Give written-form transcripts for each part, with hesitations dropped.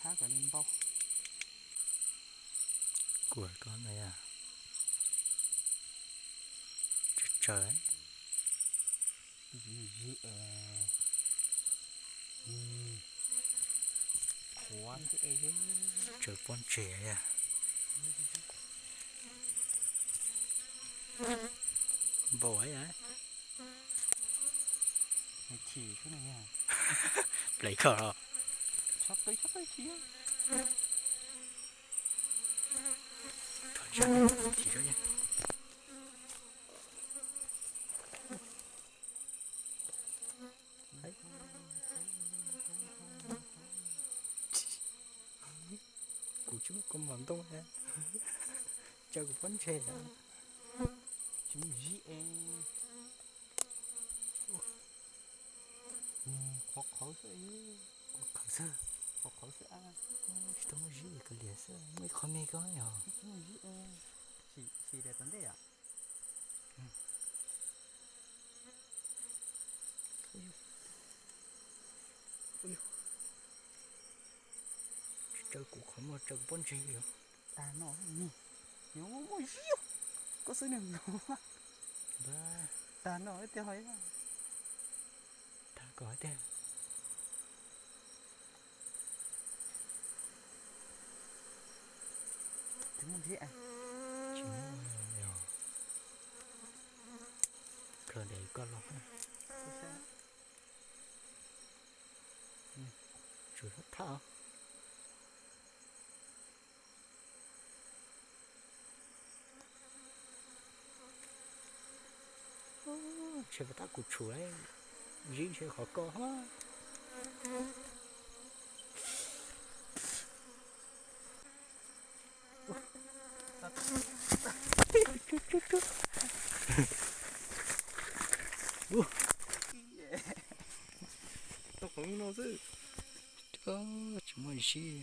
thác ở lên bao của con này à, trời ấy. gì khó thế chứ Trời con trẻ à, bò ấy á, mày chỉ cái này à lấy cờ rồi, chắc tới chia thôi ra chỉ cho nha, đấy, cụ chú con mòn tung ha, chơi của con trẻ à, chúng gì khó khó sẽ khẩn sơ, khó sẽ chúng nó gì cái liệt sơ, mấy con này có nhở, chúng gì chỉ để vấn đề à chơi cụ không mà chơi của con trẻ rồi, ta nói nhỉ nhớ mỗi riêu có số đừng nó ba, ta nói theo ấy là ta có thế, chúng gì à chỉ nhở, cờ để con lọc ha, chú rất thạo. Chơi với ta cụ chủ ấy, gì chơi khó co ha. tôi không nói chứ Đó, chúng mày gì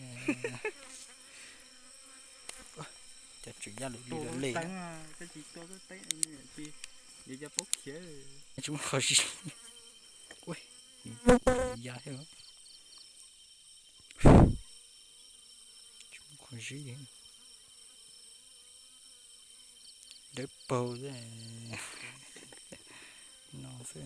chả chỉ ra được đi là lệ cái chị tôi tay anh này chị giờ ra bốc khía chúng khó gì ui giá thế đó chúng khó gì để bầu thế nó sẽ